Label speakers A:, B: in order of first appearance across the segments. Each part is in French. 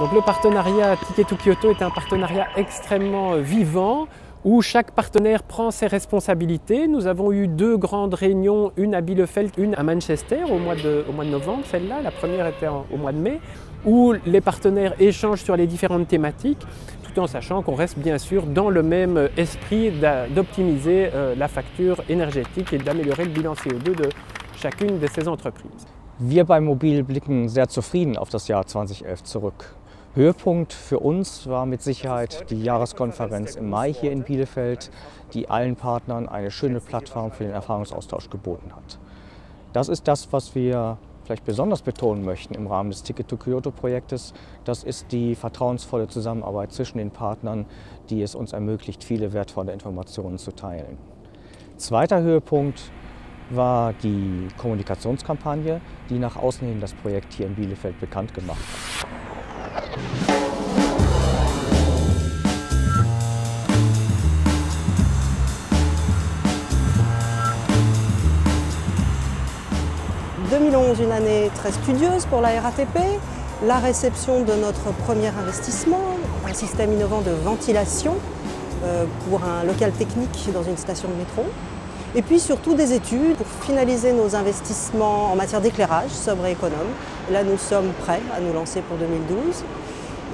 A: Donc le partenariat Ticket to Kyoto est un partenariat extrêmement vivant où chaque partenaire prend ses responsabilités. Nous avons eu 2 grandes réunions, une à Bielefeld, une à Manchester au mois de novembre, celle-là, la première était au mois de mai, où les partenaires échangent sur les différentes thématiques, tout en sachant qu'on reste bien sûr dans le même esprit d'optimiser la facture énergétique et d'améliorer le bilan CO2 de chacune de ces entreprises.
B: Wir bei Mobil blicken sehr zufrieden auf das Jahr 2011 zurück. Höhepunkt für uns war mit Sicherheit die Jahreskonferenz im Mai hier in Bielefeld, die allen Partnern eine schöne Plattform für den Erfahrungsaustausch geboten hat. Das ist das, was wir vielleicht besonders betonen möchten im Rahmen des Ticket to Kyoto Projektes. Das ist die vertrauensvolle Zusammenarbeit zwischen den Partnern, die es uns ermöglicht, viele wertvolle Informationen zu teilen. Zweiter Höhepunkt war die Kommunikationskampagne, die nach außen hin das Projekt hier in Bielefeld bekannt gemacht hat.
C: « 2011, une année très studieuse pour la RATP, la réception de notre premier investissement, un système innovant de ventilation pour un local technique dans une station de métro. Et puis surtout des études pour finaliser nos investissements en matière d'éclairage sobre et économe. Et là, nous sommes prêts à nous lancer pour 2012.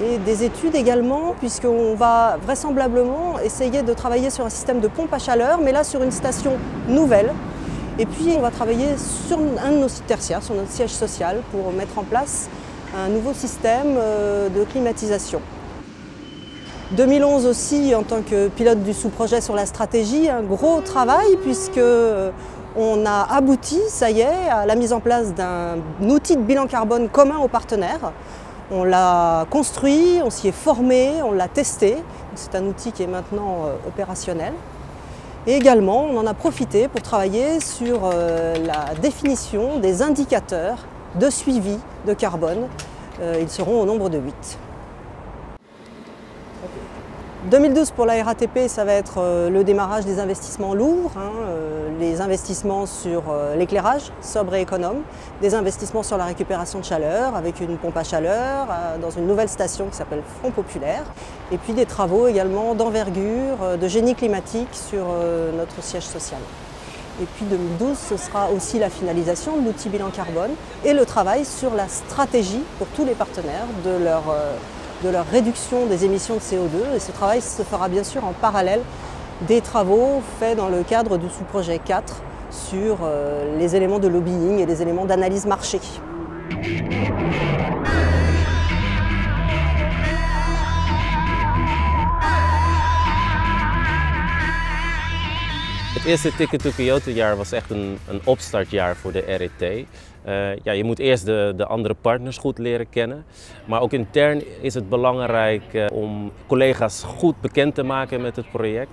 C: Et des études également, puisqu'on va vraisemblablement essayer de travailler sur un système de pompe à chaleur, mais là sur une station nouvelle. Et puis on va travailler sur un de nos sites tertiaires, sur notre siège social, pour mettre en place un nouveau système de climatisation. 2011 aussi, en tant que pilote du sous-projet sur la stratégie, un gros travail puisque on a abouti, ça y est, à la mise en place d'un outil de bilan carbone commun aux partenaires. On l'a construit, on s'y est formé, on l'a testé. C'est un outil qui est maintenant opérationnel. Et également, on en a profité pour travailler sur la définition des indicateurs de suivi de carbone. Ils seront au nombre de 8. 2012 pour la RATP, ça va être le démarrage des investissements lourds, les investissements sur l'éclairage sobre et économe, des investissements sur la récupération de chaleur avec une pompe à chaleur dans une nouvelle station qui s'appelle Front Populaire, et puis des travaux également d'envergure, de génie climatique sur notre siège social. Et puis 2012, ce sera aussi la finalisation de l'outil bilan carbone et le travail sur la stratégie pour tous les partenaires de leur réduction des émissions de CO2. Et ce travail se fera bien sûr en parallèle des travaux faits dans le cadre du sous-projet 4 sur les éléments de lobbying et les éléments d'analyse marché.
D: Het eerste Ticket to Kyoto jaar was echt een opstartjaar voor de RET. Je moet eerst de andere partners goed leren kennen. Maar ook intern is het belangrijk om collega's goed bekend te maken met het project.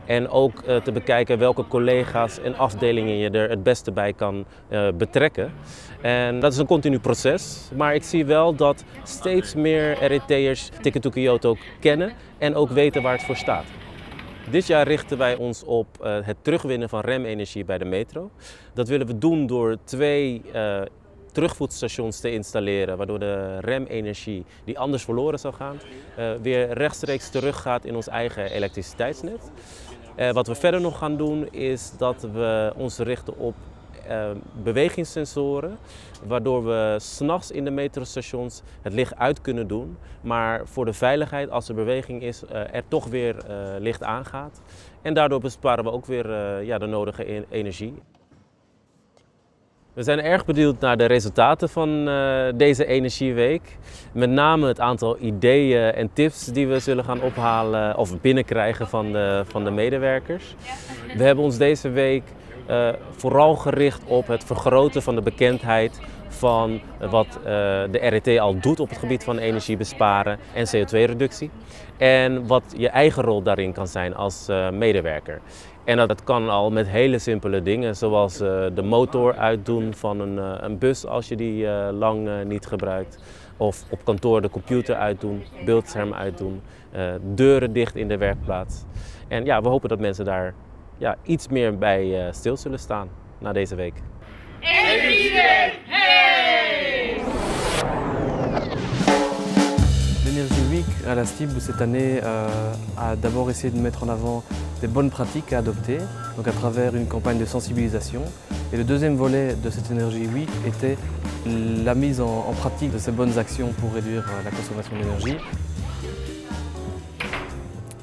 D: En ook te bekijken welke collega's en afdelingen je er het beste bij kan betrekken. En dat is een continu proces. Maar ik zie wel dat steeds meer RET'ers Ticket to Kyoto kennen en ook weten waar het voor staat. Dit jaar richten wij ons op het terugwinnen van remenergie bij de metro. Dat willen we doen door 2 terugvoerstations te installeren, waardoor de remenergie die anders verloren zou gaan, weer rechtstreeks teruggaat in ons eigen elektriciteitsnet. Wat we verder nog gaan doen is dat we ons richten op bewegingssensoren, waardoor we 's nachts in de metrostations het licht uit kunnen doen, maar voor de veiligheid, als er beweging is, er toch weer licht aangaat. En daardoor besparen we ook weer de nodige energie. We zijn erg benieuwd naar de resultaten van deze Energieweek. Met name het aantal ideeën en tips die we zullen gaan ophalen of binnenkrijgen van de medewerkers. We hebben ons deze week vooral gericht op het vergroten van de bekendheid van wat de RET al doet op het gebied van energiebesparen en CO2-reductie. En wat je eigen rol daarin kan zijn als medewerker. En dat kan al met hele simpele dingen, zoals de motor uitdoen van een bus als je die lang niet gebruikt. Of op kantoor de computer uitdoen, beeldscherm uitdoen, deuren dicht in de werkplaats. En ja, we hopen dat mensen daar iets meer bij stil zullen staan na deze week. Energieweek, hey!
E: la STIB cette année a d'abord essayé de mettre en avant des bonnes pratiques à adopter, donc à travers une campagne de sensibilisation. Et le deuxième volet de cette Energy Week était la mise en pratique de ces bonnes actions pour réduire la consommation d'énergie.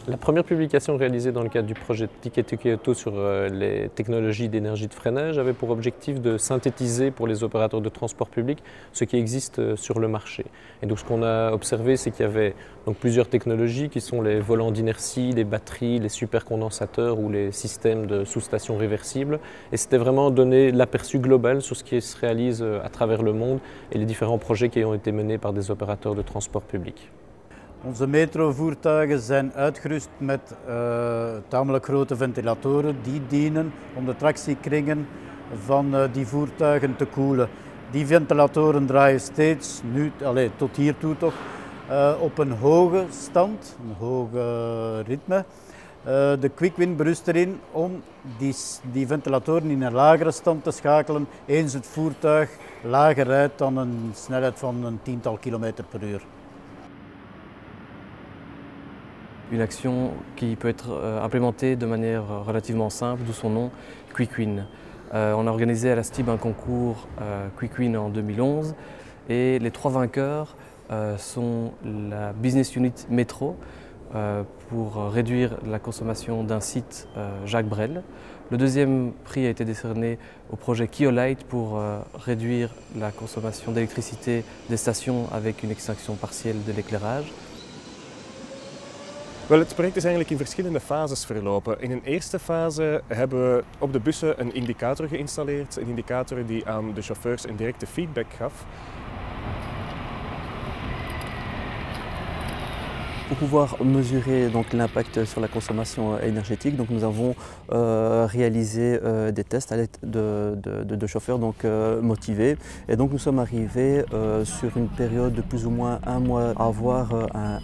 F: La première publication réalisée dans le cadre du projet Ticket to Kyoto sur les technologies d'énergie de freinage avait pour objectif de synthétiser pour les opérateurs de transport public ce qui existe sur le marché. Et donc ce qu'on a observé, c'est qu'il y avait donc plusieurs technologies qui sont les volants d'inertie, les batteries, les supercondensateurs ou les systèmes de sous-stations réversibles. Et c'était vraiment donner l'aperçu global sur ce qui se réalise à travers le monde et les différents projets qui ont été menés par des opérateurs de transport public.
G: Onze metrovoertuigen zijn uitgerust met tamelijk grote ventilatoren die dienen om de tractiekringen van die voertuigen te koelen. Die ventilatoren draaien steeds, tot hiertoe toch, op een hoge stand, een hoge ritme. De Quick-Win berust erin om die ventilatoren in een lagere stand te schakelen eens het voertuig lager rijdt dan een snelheid van een tiental kilometer per uur.
E: Une action qui peut être implémentée de manière relativement simple, d'où son nom, Quick-Win. On a organisé à la STIB un concours Quick-Win en 2011 et les 3 vainqueurs sont la Business Unit Métro pour réduire la consommation d'un site Jacques Brel. Le deuxième prix a été décerné au projet Kiolite pour réduire la consommation d'électricité des stations avec une extinction partielle de l'éclairage.
H: Wel, het project is eigenlijk in verschillende fases verlopen. In een eerste fase hebben we op de bussen een indicator geïnstalleerd. Een indicator die aan de chauffeurs een directe feedback gaf.
I: Pour pouvoir mesurer l'impact sur la consommation énergétique, donc nous avons réalisé des tests à l'aide de chauffeurs motivés. Et donc nous sommes arrivés sur une période de plus ou moins 1 mois à avoir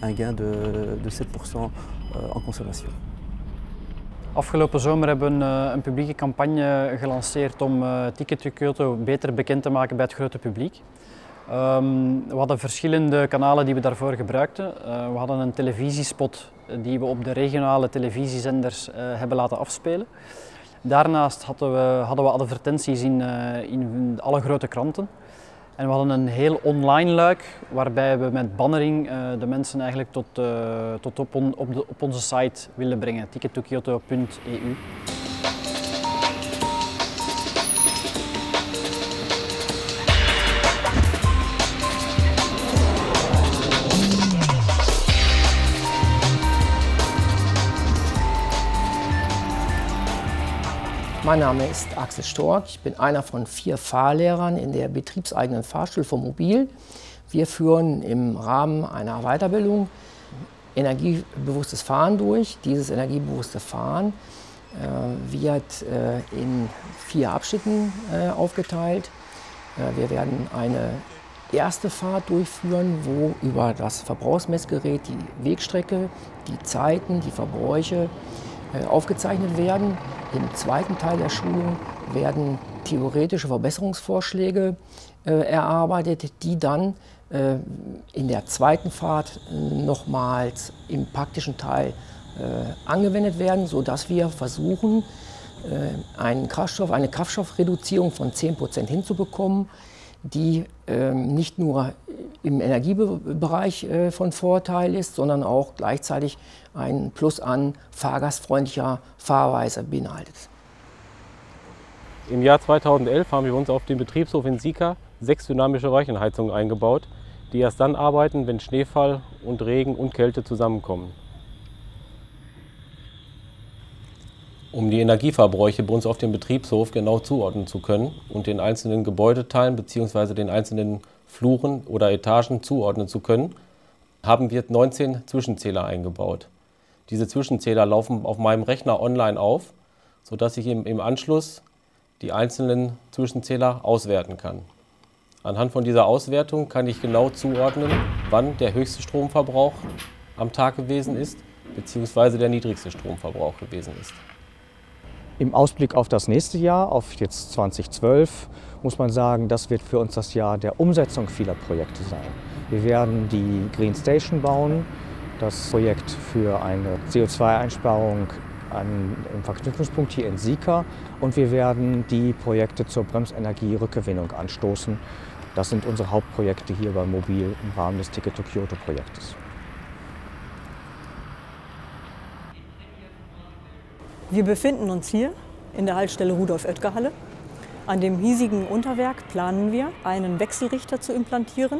I: un gain de 7% en consommation.
J: Afgelopen zomer hebben we een publieke campagne gelanceerd om Ticket to Kyoto beter bekend te maken bij het grote publiek. We hadden verschillende kanalen die we daarvoor gebruikten. We hadden een televisiespot die we op de regionale televisiezenders hebben laten afspelen. Daarnaast hadden we advertenties in alle grote kranten. En we hadden een heel online luik waarbij we met bannering de mensen eigenlijk tot op onze site willen brengen, tickettokyoto.eu.
K: Mein Name ist Axel Stork, ich bin einer von 4 Fahrlehrern in der betriebseigenen Fahrschule von Mobil. Wir führen im Rahmen einer Weiterbildung energiebewusstes Fahren durch. Dieses energiebewusste Fahren wird in 4 Abschnitten aufgeteilt. Wir werden eine erste Fahrt durchführen, wo über das Verbrauchsmessgerät die Wegstrecke, die Zeiten, die Verbräuche aufgezeichnet werden. Im zweiten Teil der Schulung werden theoretische Verbesserungsvorschläge erarbeitet, die dann in der zweiten Fahrt nochmals im praktischen Teil angewendet werden, sodass wir versuchen, eine Kraftstoffreduzierung von 10% hinzubekommen, die nicht nur im Energiebereich von Vorteil ist, sondern auch gleichzeitig ein Plus an fahrgastfreundlicher Fahrweise beinhaltet.
L: Im Jahr 2011 haben wir uns auf dem Betriebshof in Sika 6 dynamische Röhrenheizungen eingebaut, die erst dann arbeiten, wenn Schneefall und Regen und Kälte zusammenkommen. Um die Energieverbräuche bei uns auf dem Betriebshof genau zuordnen zu können und den einzelnen Gebäudeteilen bzw. den einzelnen Fluren oder Etagen zuordnen zu können, haben wir 19 Zwischenzähler eingebaut. Diese Zwischenzähler laufen auf meinem Rechner online auf, sodass ich im Anschluss die einzelnen Zwischenzähler auswerten kann. Anhand von dieser Auswertung kann ich genau zuordnen, wann der höchste Stromverbrauch am Tag gewesen ist, bzw. der niedrigste Stromverbrauch gewesen ist.
B: Im Ausblick auf das nächste Jahr, auf jetzt 2012, muss man sagen, das wird für uns das Jahr der Umsetzung vieler Projekte sein. Wir werden die Green Station bauen, das Projekt für eine CO2-Einsparung im Verknüpfungspunkt hier in Sika und wir werden die Projekte zur Bremsenergie-Rückgewinnung anstoßen. Das sind unsere Hauptprojekte hier bei Mobil im Rahmen des Ticket to Kyoto-Projektes.
M: Wir befinden uns hier in der Haltestelle Rudolf-Oetker-Halle. An dem hiesigen Unterwerk planen wir, einen Wechselrichter zu implantieren.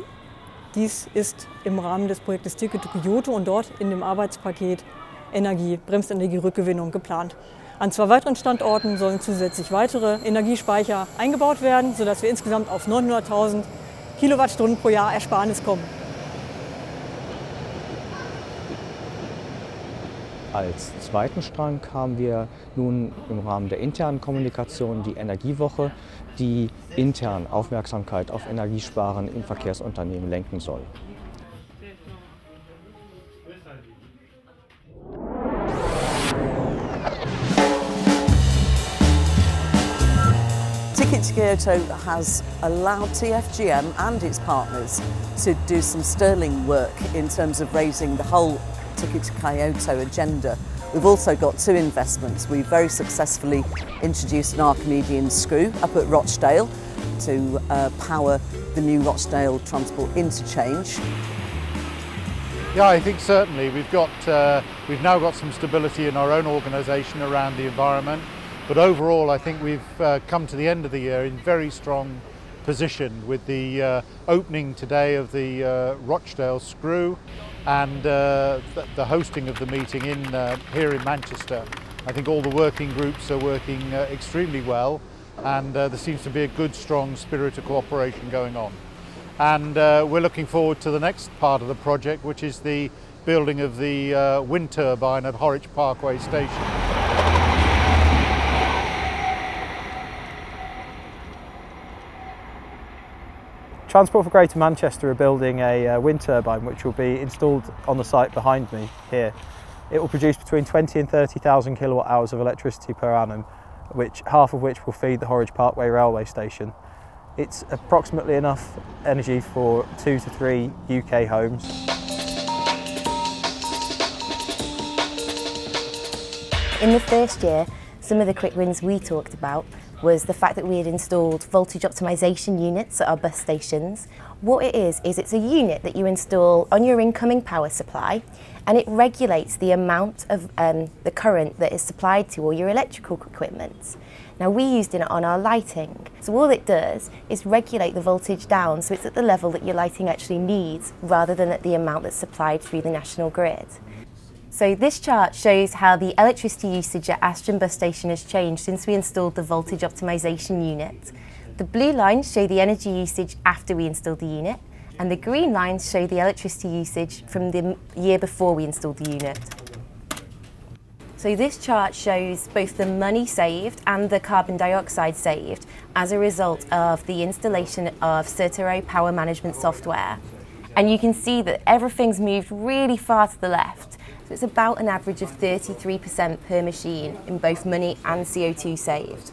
M: Dies ist im Rahmen des Projektes Ticket to Kyoto und dort in dem Arbeitspaket Bremsenergie-Rückgewinnung geplant. An 2 weiteren Standorten sollen zusätzlich weitere Energiespeicher eingebaut werden, sodass wir insgesamt auf 900.000 Kilowattstunden pro Jahr Ersparnis kommen.
B: Als zweiten Strang haben wir nun im Rahmen der internen Kommunikation die Energiewoche, die intern Aufmerksamkeit auf Energiesparen in Verkehrsunternehmen lenken soll.
N: Ticket to Kyoto has allowed TfGM and its partners to do some sterling work in terms of raising the whole Ticket to Kyoto agenda. We've also got 2 investments. We've very successfully introduced an Archimedean screw up at Rochdale to power the new Rochdale Transport Interchange.
G: Yeah, I think certainly we've now got some stability in our own organisation around the environment, but overall I think we've come to the end of the year in very strong position with the opening today of the Rochdale screw and the hosting of the meeting here in Manchester. I think all the working groups are working extremely well, and there seems to be a good, strong spirit of cooperation going on. And we're looking forward to the next part of the project, which is the building of the wind turbine at Horwich Parkway Station.
O: Transport for Greater Manchester are building a wind turbine which will be installed on the site behind me here. It will produce between 20 and 30,000 kilowatt hours of electricity per annum, half of which will feed the Horwich Parkway railway station. It's approximately enough energy for 2 to 3 UK homes.
P: In the first year, some of the quick wins we talked about was the fact that we had installed voltage optimisation units at our bus stations. What it is it's a unit that you install on your incoming power supply, and it regulates the amount of the current that is supplied to all your electrical equipment. Now, we used it on our lighting, so all it does is regulate the voltage down so it's at the level that your lighting actually needs rather than at the amount that's supplied through the national grid. So this chart shows how the electricity usage at Ashton bus station has changed since we installed the voltage optimisation unit. The blue lines show the energy usage after we installed the unit, and the green lines show the electricity usage from the year before we installed the unit. So this chart shows both the money saved and the carbon dioxide saved as a result of the installation of Certero power management software. And you can see that everything's moved really far to the left. So it's about an average of 33% per machine in both money and CO2 saved.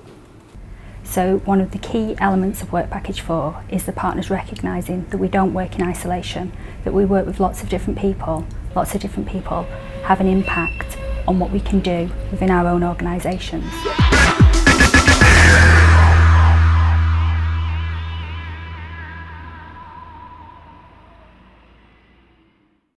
Q: So one of the key elements of Work Package 4 is the partners recognising that we don't work in isolation, that we work with lots of different people have an impact on what we can do within our own organisations.